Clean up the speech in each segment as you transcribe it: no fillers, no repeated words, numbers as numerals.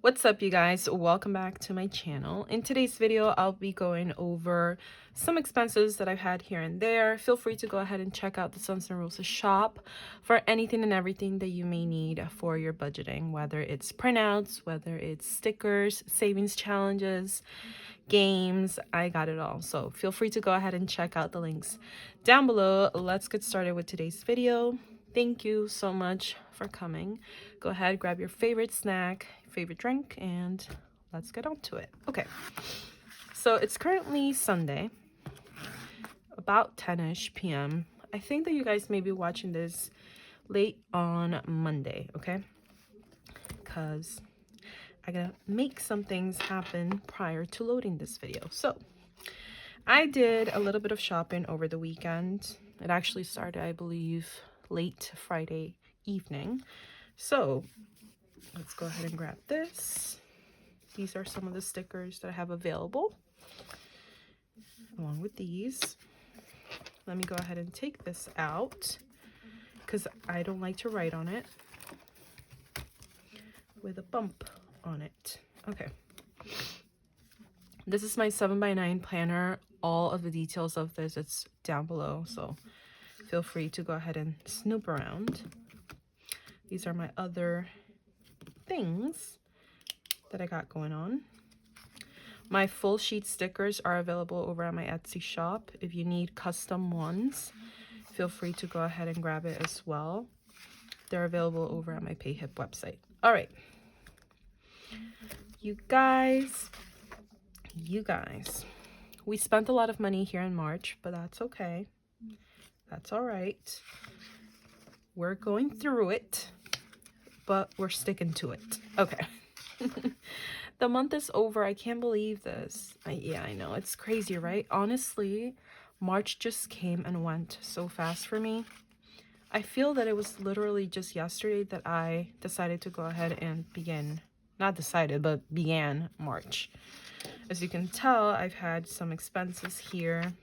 What's up, you guys? Welcome back to my channel. In today's video, I'll be going over some expenses that I've had here and there. Feel free to go ahead and check out the Suns and Roses shop for anything and everything that you may need for your budgeting, whether it's printouts, whether it's stickers, savings challenges, games. I got it all. So feel free to go ahead and check out the links down below. Let's get started with today's video. Thank you so much for coming. Go ahead, grab your favorite snack, favorite drink, and let's get on to it. Okay, so it's currently Sunday, about 10-ish p.m. I think that you guys may be watching this late on Monday, okay? Because I gotta make some things happen prior to loading this video. So I did a little bit of shopping over the weekend. It actually started, I believe, late Friday evening. So let's go ahead and grab this. These are some of the stickers that I have available along with these. Let me go ahead and take this out because I don't like to write on it with a bump on it. Okay. This is my 7x9 planner. All of the details of this, it's down below, so feel free to go ahead and snoop around. These are my other things that I got going on. My full sheet stickers are available over at my Etsy shop. If you need custom ones, feel free to go ahead and grab it as well. They're available over at my PayHip website. All right, you guys, we spent a lot of money here in March, but that's okay. That's all right. We're going through it, but we're sticking to it. Okay. The month is over. I can't believe this. Yeah, I know. It's crazy, right? Honestly, March just came and went so fast for me. I feel that it was literally just yesterday that I decided to go ahead and began March. As you can tell, I've had some expenses here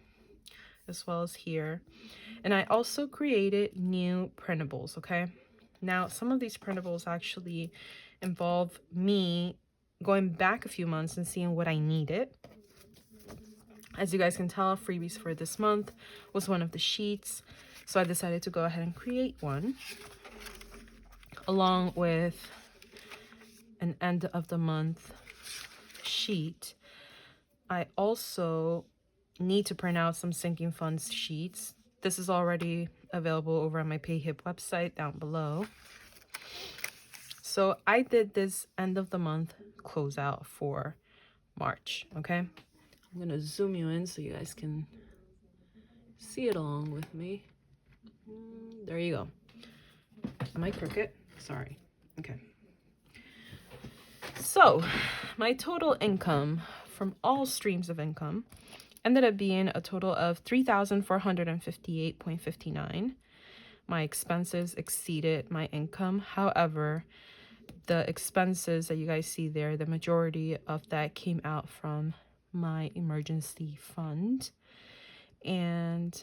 as well as here. And I also created new printables, okay? Now, some of these printables actually involve me going back a few months and seeing what I needed. As you guys can tell, freebies for this month was one of the sheets. So I decided to go ahead and create one along with an end of the month sheet. I also need to print out some sinking funds sheets. This is already available over on my PayHip website down below. So I did this end of the month closeout for March, okay? I'm gonna zoom you in so you guys can see it along with me. There you go. Am I crooked? Sorry. Okay. So my total income from all streams of income ended up being a total of $3,458.59. My expenses exceeded my income. However, the expenses that you guys see there, the majority of that came out from my emergency fund. And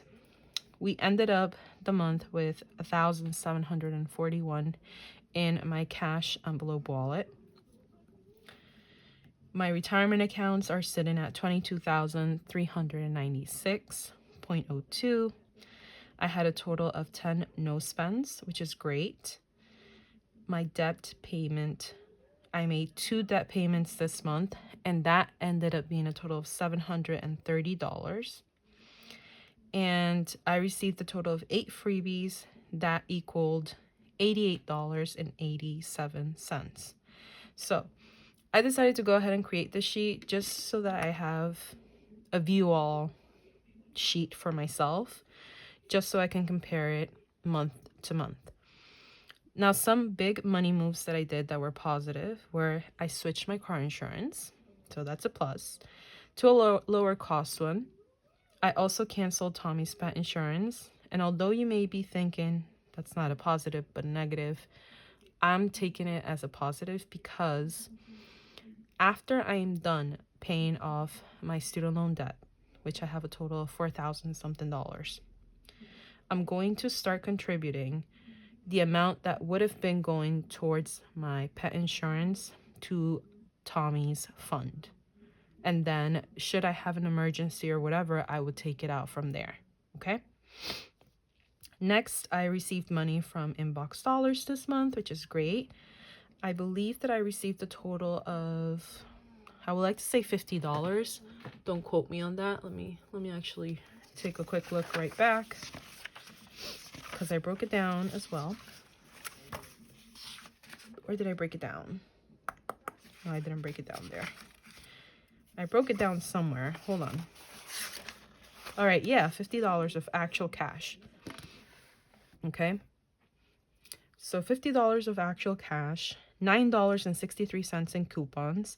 we ended up the month with $1,741 in my cash envelope wallet. My retirement accounts are sitting at $22,396.02. I had a total of 10 no spends, which is great. My debt payment, I made 2 debt payments this month, and that ended up being a total of $730. And I received a total of 8 freebies that equaled $88.87. So I decided to go ahead and create this sheet just so that I have a view all sheet for myself, just so I can compare it month to month. Now, some big money moves that I did that were positive were I switched my car insurance, so that's a plus, to a lower cost one. I also canceled Tommy's pet insurance, and although you may be thinking that's not a positive but a negative, I'm taking it as a positive because after I am done paying off my student loan debt, which I have a total of $4,000 something, I'm going to start contributing the amount that would have been going towards my pet insurance to Tommy's fund. And then should I have an emergency or whatever, I would take it out from there. Okay. Next, I received money from Inbox Dollars this month, which is great. I believe that I received a total of, I would like to say $50. Don't quote me on that. Let me actually take a quick look right back, because I broke it down as well. Where did I break it down? No, I didn't break it down there. I broke it down somewhere. Hold on. All right, yeah, $50 of actual cash. Okay. So $50 of actual cash, $9.63 in coupons,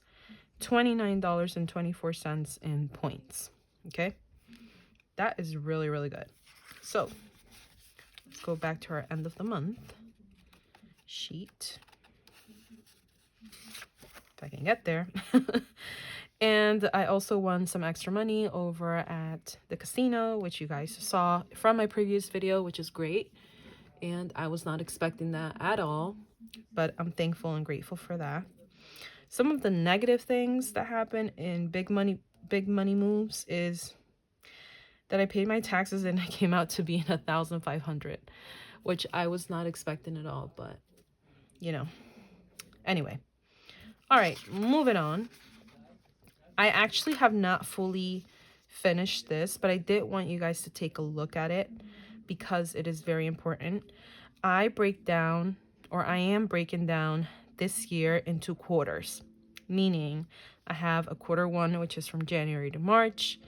$29.24 in points. Okay. That is really, really good. So let's go back to our end of the month sheet, if I can get there. And I also won some extra money over at the casino, which you guys saw from my previous video, which is great. And I was not expecting that at all, but I'm thankful and grateful for that. Some of the negative things that happen in big money moves is that I paid my taxes and I came out to being $1,500, which I was not expecting at all, but you know, anyway. All right, moving on. I actually have not fully finished this, but I did want you guys to take a look at it because it is very important. I am breaking down this year into quarters, meaning I have a quarter one, which is from January to March,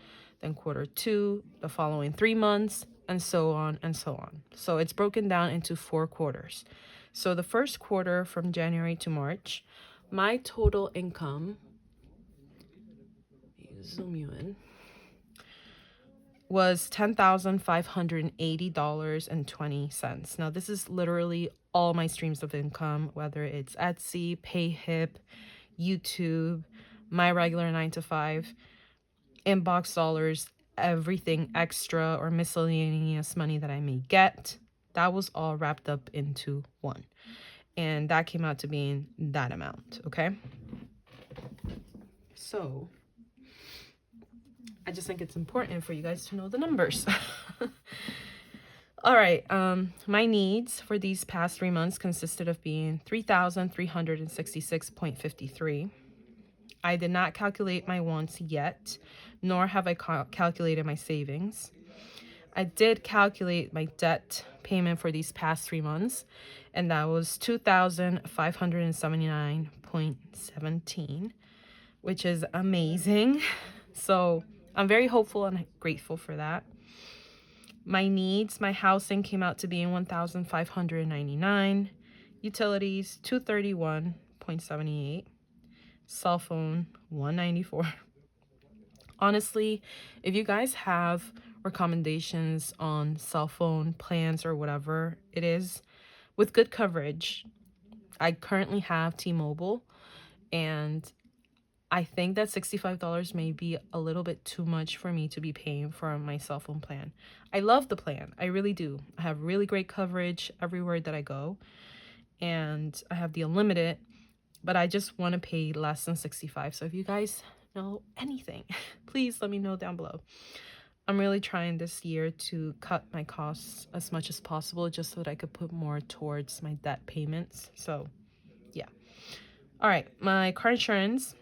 then quarter two, the following 3 months, and so on and so on. So it's broken down into 4 quarters. So the first quarter from January to March, my total income, zoom you in, was $10,580.20. Now this is literally all my streams of income, whether it's Etsy, PayHip, YouTube, my regular 9-to-5, Inbox Dollars, everything extra or miscellaneous money that I may get. That was all wrapped up into one. And that came out to being that amount, okay? So I just think it's important for you guys to know the numbers. All right, my needs for these past 3 months consisted of being $3,366.53. I did not calculate my wants yet, nor have I calculated my savings. I did calculate my debt payment for these past 3 months, and that was $2,579.17, which is amazing. So I'm very hopeful and grateful for that. My needs, my housing came out to be in $1,599, utilities $231.78, cell phone $194. Honestly, if you guys have recommendations on cell phone plans or whatever it is with good coverage, I currently have T-Mobile, and I think that $65 may be a little bit too much for me to be paying for my cell phone plan. I love the plan. I really do. I have really great coverage everywhere that I go, and I have the unlimited, but I just want to pay less than $65. So if you guys know anything, please let me know down below. I'm really trying this year to cut my costs as much as possible just so that I could put more towards my debt payments. So yeah. All right, my car insurance,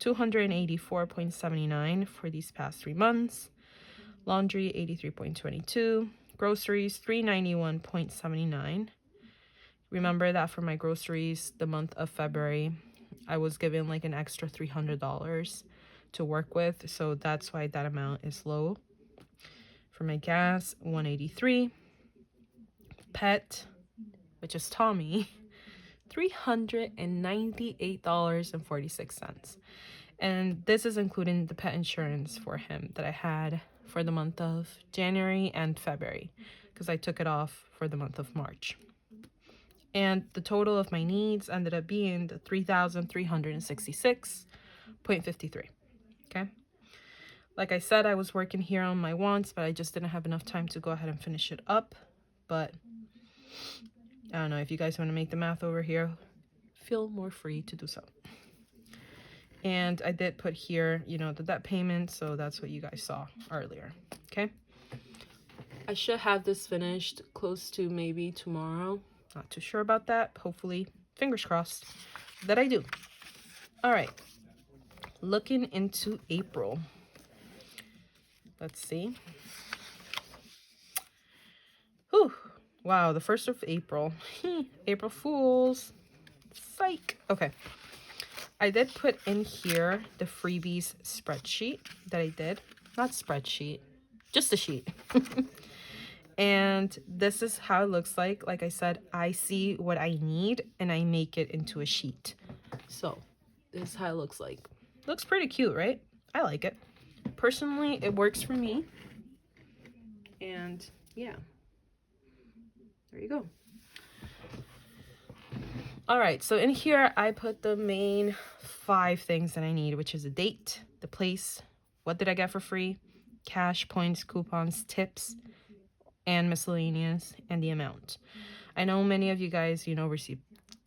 $284.79 for these past 3 months. Laundry, $83.22. Groceries, $391.79. Remember that for my groceries, the month of February, I was given like an extra $300 to work with, so that's why that amount is low. For my gas, $183. Pet, which is Tommy, $398.46. And this is including the pet insurance for him that I had for the month of January and February, because I took it off for the month of March. And the total of my needs ended up being the $3,366.53. Okay. Like I said, I was working here on my wants, but I just didn't have enough time to go ahead and finish it up. But I don't know, if you guys want to make the math over here, feel more free to do so. And I did put here, you know, the debt payment, so that's what you guys saw earlier. Okay, I should have this finished close to maybe tomorrow. Not too sure about that. Hopefully, fingers crossed that I do. All right, looking into April. Let's see. Whew. Wow, the 1st of April. April Fools. Psych. Okay. I did put in here the freebies spreadsheet that I did. Not spreadsheet, just a sheet. And this is how it looks like. Like I said, I see what I need and I make it into a sheet. So this is how it looks like. Looks pretty cute, right? I like it. Personally, it works for me. And yeah, there you go. All right, so in here, I put the main 5 things that I need, which is the date, the place, what did I get for free, cash, points, coupons, tips, and miscellaneous, and the amount. I know many of you guys, you know, receive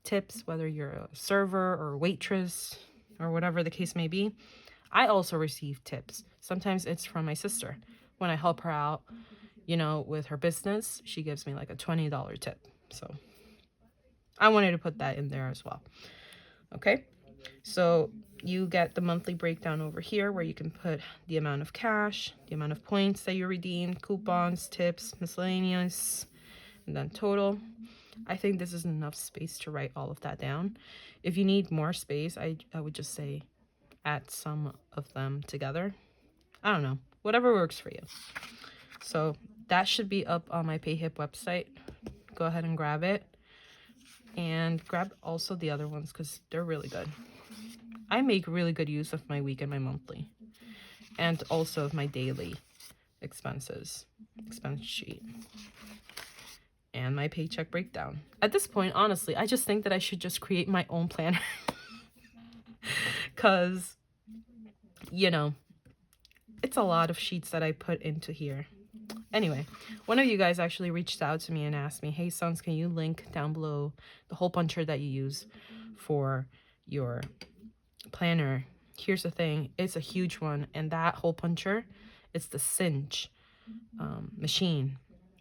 tips, whether you're a server or waitress or whatever the case may be. I also receive tips. Sometimes it's from my sister. When I help her out, you know, with her business, she gives me like a $20 tip. So I wanted to put that in there as well. Okay, so you get the monthly breakdown over here where you can put the amount of cash, the amount of points that you redeemed, coupons, tips, miscellaneous, and then total. I think this is enough space to write all of that down. If you need more space, I would just say add some of them together. I don't know, whatever works for you. So that should be up on my PayHip website. Go ahead and grab it. And grab also the other ones because they're really good. I make really good use of my week and my monthly. And also of my daily expense sheet. And my paycheck breakdown. At this point, honestly, I just think that I should just create my own planner. Because, you know, it's a lot of sheets that I put into here. Anyway, one of you guys actually reached out to me and asked me, hey, Suns, can you link down below the hole puncher that you use for your planner? Here's the thing. It's a huge one. And that hole puncher, it's the cinch machine.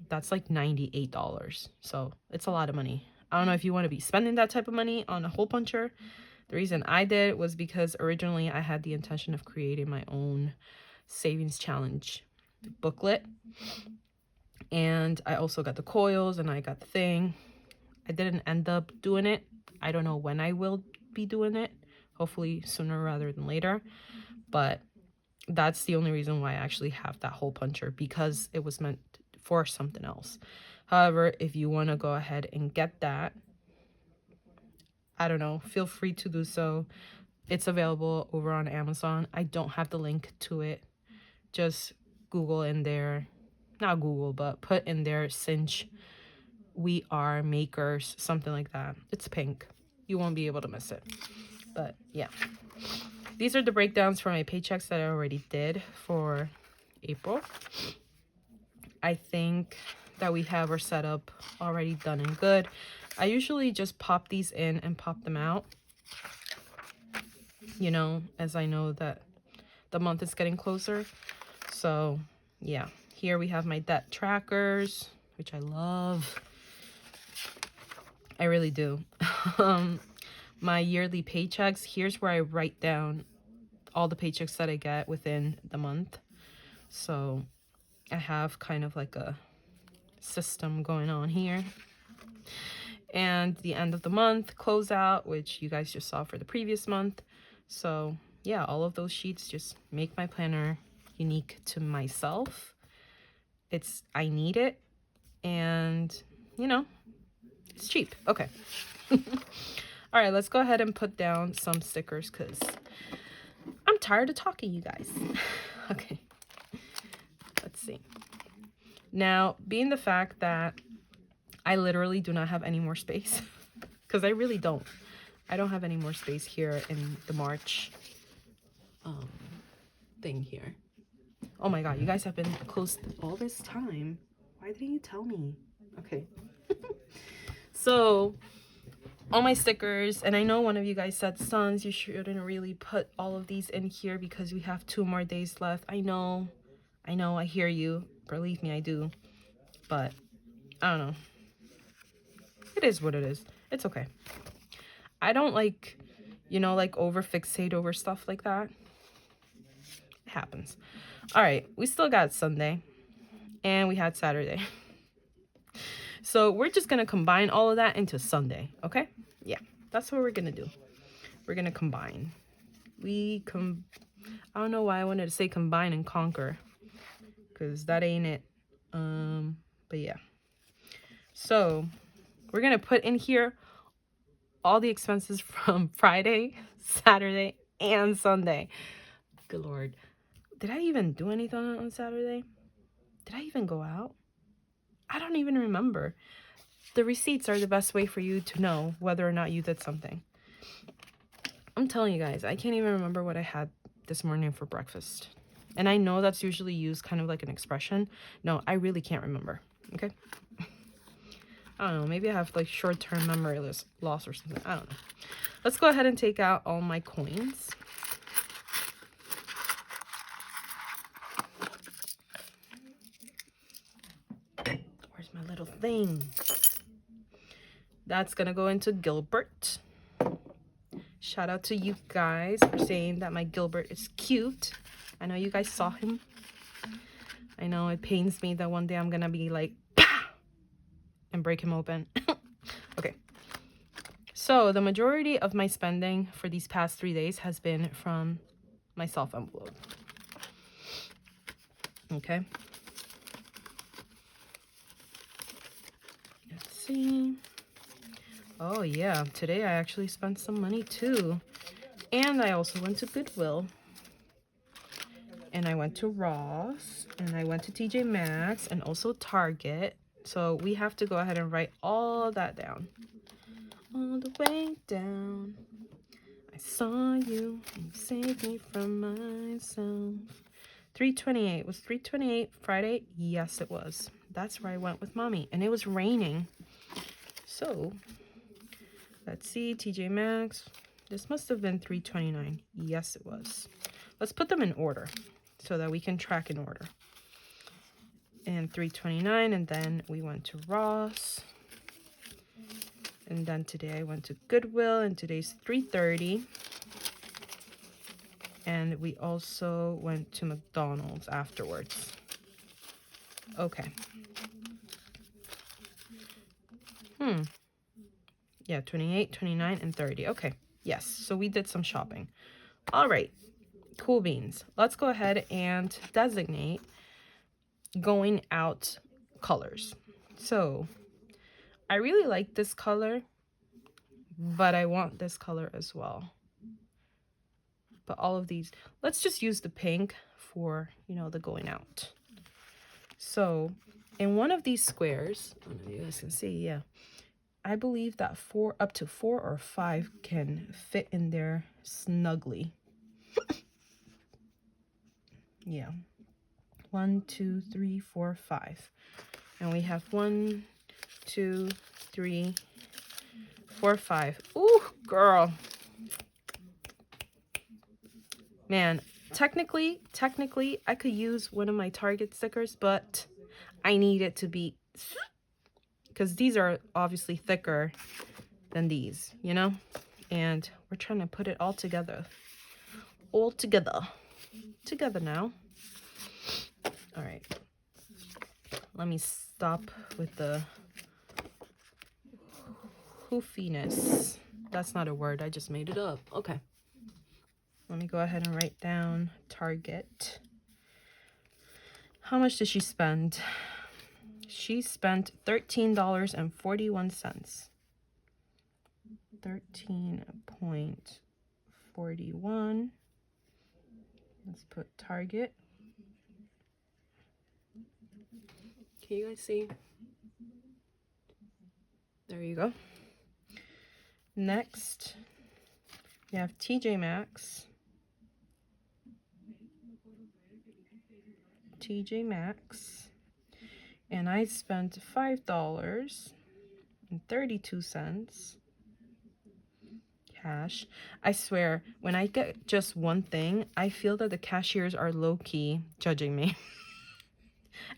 That's like $98. So it's a lot of money. I don't know if you want to be spending that type of money on a hole puncher. The reason I did was because originally I had the intention of creating my own savings challenge booklet, and I also got the coils and I got the thing. I didn't end up doing it. I don't know when I will be doing it, hopefully sooner rather than later, but that's the only reason why I actually have that hole puncher, because it was meant for something else. However, if you want to go ahead and get that, I don't know, feel free to do so. It's available over on Amazon. I don't have the link to it. Just Google in there, not Google, but put in there cinch we are makers, something like that. It's pink. You won't be able to miss it. But yeah, these are the breakdowns for my paychecks that I already did for April. I think that we have our setup already done and good. I usually just pop these in and pop them out, you know, as I know that the month is getting closer. So yeah, here we have my debt trackers, which I love. I really do. My yearly paychecks, here's where I write down all the paychecks that I get within the month. So I have kind of like a system going on here. And the end of the month closeout, which you guys just saw for the previous month. So yeah, all of those sheets just make my planner unique to myself. I need it, and you know, it's cheap. Okay. All right, let's go ahead and put down some stickers because I'm tired of talking, you guys. Okay, let's see. Now, being the fact that I literally do not have any more space, because I really don't. I don't have any more space here in the March thing here. Oh my god, you guys have been close all this time. Why didn't you tell me? Okay. So all my stickers. And I know one of you guys said, Sons, you shouldn't really put all of these in here because we have 2 more days left. I know, I hear you. Believe me, I do. But I don't know. It is what it is. It's okay. I don't like, you know, like over fixate over stuff like that. It happens. All right, we still got Sunday and we had Saturday. So we're just going to combine all of that into Sunday, okay? Yeah, that's what we're going to do. We're going to combine. I don't know why I wanted to say combine and conquer, because that ain't it. But yeah. So we're going to put in here all the expenses from Friday, Saturday, and Sunday. Good Lord. Did I even do anything on Saturday? Did I even go out? I don't even remember. The receipts are the best way for you to know whether or not you did something. I'm telling you guys, I can't even remember what I had this morning for breakfast. And I know that's usually used kind of like an expression. No, I really can't remember. Okay? I don't know. Maybe I have like short-term memory loss or something. I don't know. Let's go ahead and take out all my coins. Where's my little thing? That's gonna go into Gilbert. Shout out to you guys for saying that my Gilbert is cute. I know you guys saw him. I know it pains me that one day I'm gonna be like, Pah! And break him open. Okay. So the majority of my spending for these past 3 days has been from my self envelope. Okay. Let's see. Oh yeah, today I actually spent some money too. And I also went to Goodwill. And I went to Ross. And I went to TJ Maxx and also Target. So we have to go ahead and write all that down. All the way down. I saw you and saved me from myself. 328. Was 328 Friday? Yes, it was. That's where I went with Mommy. And it was raining. So, let's see. TJ Maxx. This must have been 329. Yes, it was. Let's put them in order so that we can track in order. And 329. And then we went to Ross. And then today I went to Goodwill. And today's 330. And we also went to McDonald's afterwards. Okay. Yeah, 28, 29, and 30. Okay. Yes. So we did some shopping. All right. Cool beans. Let's go ahead and designate going out colors. So I really like this color, but I want this color as well. But all of these, let's just use the pink for, you know, the going out. So in one of these squares, I don't know if you guys can see, yeah, I believe that up to 4 or 5 can fit in there snugly. Yeah. 1, 2, 3, 4, 5. And we have 1, 2, 3, 4, 5. Ooh, girl. Man, technically, I could use one of my Target stickers, but I need it to be, because these are obviously thicker than these, you know? And we're trying to put it all together. All together. Together now. All right. Let me stop with the hoofiness. That's not a word. I just made it up. Okay. Let me go ahead and write down Target. How much did she spend? She spent $13.41. 13.41. Let's put Target. Can you guys see? There you go. Next, we have TJ Maxx. TJ Maxx. And I spent $5.32. cash. I swear, when I get just one thing, I feel that the cashiers are low-key judging me.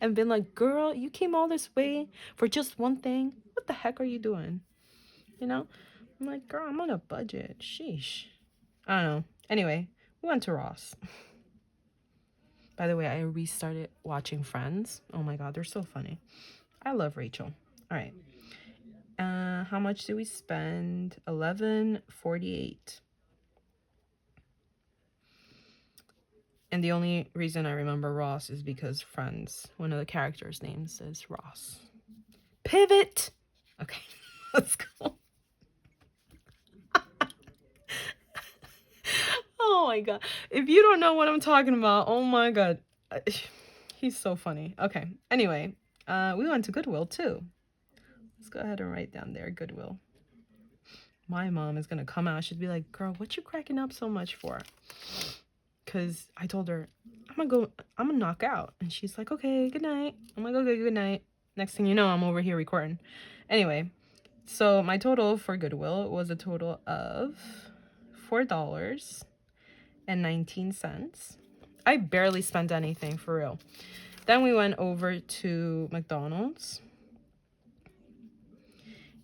And been like, girl, you came all this way for just one thing? What the heck are you doing? You know? I'm like, girl, I'm on a budget. Sheesh. I don't know. Anyway, we went to Ross. By the way, I restarted watching Friends. Oh my god, they're so funny. I love Rachel. All right. How much did we spend? $11.48. And the only reason I remember Ross is because Friends, one of the characters' names is Ross. Pivot! Okay, let's go. Oh my god. If you don't know what I'm talking about, oh my god. He's so funny. Okay, anyway, we went to Goodwill too. Let's go ahead and write down there, Goodwill. My mom is gonna come out. She'd be like, girl, what you cracking up so much for? Because I told her, I'm gonna knock out. And she's like, okay, good night. I'm like, okay, good night. Next thing you know, I'm over here recording. Anyway, so my total for Goodwill was a total of $4.19. I barely spent anything, for real. Then we went over to McDonald's.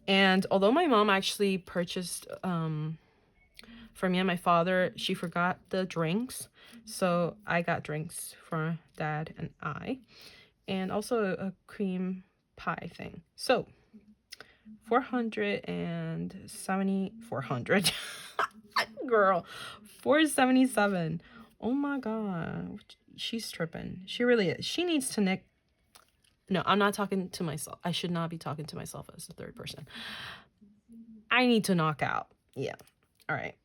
And although my mom actually purchased for me and my father, she forgot the drinks. So I got drinks for Dad and I. And also a cream pie thing. So 400 girl, 477. Oh my god, she's tripping. She really is. She needs to nick. No, I'm not talking to myself. I should not be talking to myself as the third person. I need to knock out. Yeah. All right.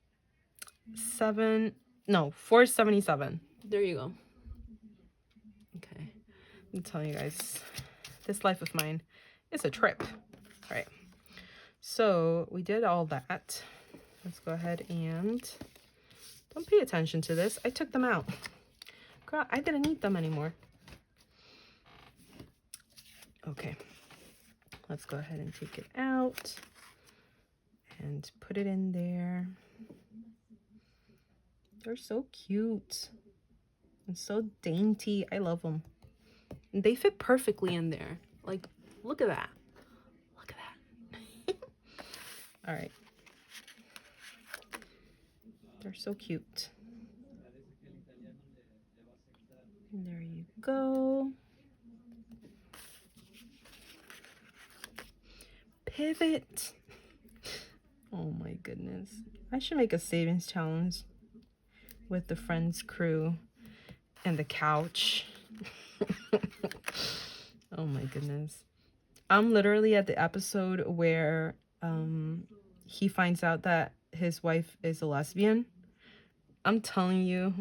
477. There you go. Okay. I'm telling you guys, this life of mine is a trip. All right. So we did all that. Let's go ahead and don't pay attention to this. I took them out. Girl, I didn't need them anymore. Okay. Let's go ahead and take it out and put it in there. They're so cute and so dainty. I love them. And they fit perfectly in there. Like, look at that. Look at that. All right. They're so cute. And there you go. Pivot. Oh my goodness. I should make a savings challenge with the Friends crew and the couch. Oh my goodness. I'm literally at the episode where he finds out that his wife is a lesbian. I'm telling you.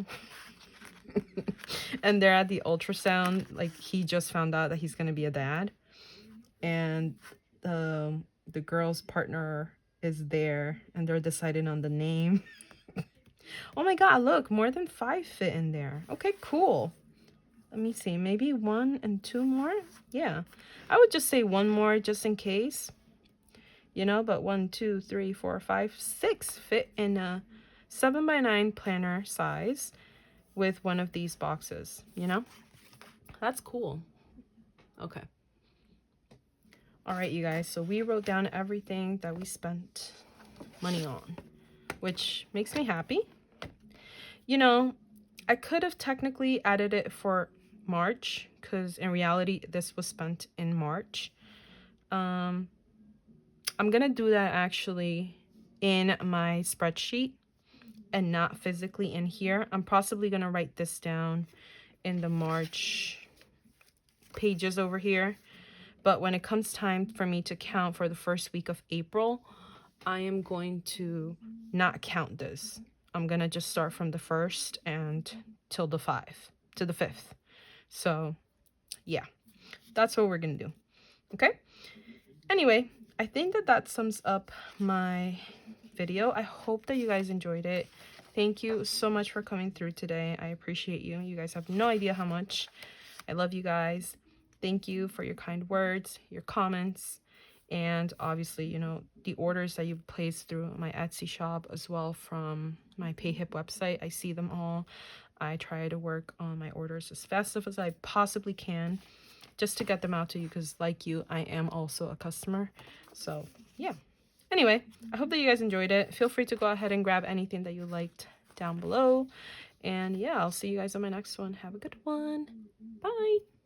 And they're at the ultrasound. Like, he just found out that he's gonna be a dad. And the girl's partner is there and they're deciding on the name. Oh my god, look, more than 5 fit in there. Okay, cool. Let me see, maybe 1 and 2 more. Yeah, I would just say 1 more just in case, you know. But 1, 2, 3, 4, 5, 6 fit in a 7x9 planner size with one of these boxes, you know. That's cool. Okay. All right, you guys, so we wrote down everything that we spent money on, which makes me happy. You know, I could have technically added it for March, because in reality, this was spent in March. I'm gonna do that actually in my spreadsheet and not physically in here. I'm possibly gonna write this down in the March pages over here. But when it comes time for me to count for the first week of April, I am going to not count this. I'm going to just start from the 1st and till the 5th. So, yeah, that's what we're going to do. Okay? Anyway, I think that sums up my video. I hope that you guys enjoyed it. Thank you so much for coming through today. I appreciate you. You guys have no idea how much. I love you guys. Thank you for your kind words, your comments, And obviously, you know, the orders that you've placed through my Etsy shop as well from my PayHip website, I see them all. I try to work on my orders as fast as I possibly can just to get them out to you, because like you, I am also a customer. So yeah. Anyway, I hope that you guys enjoyed it. Feel free to go ahead and grab anything that you liked down below. And yeah, I'll see you guys on my next one. Have a good one. Bye.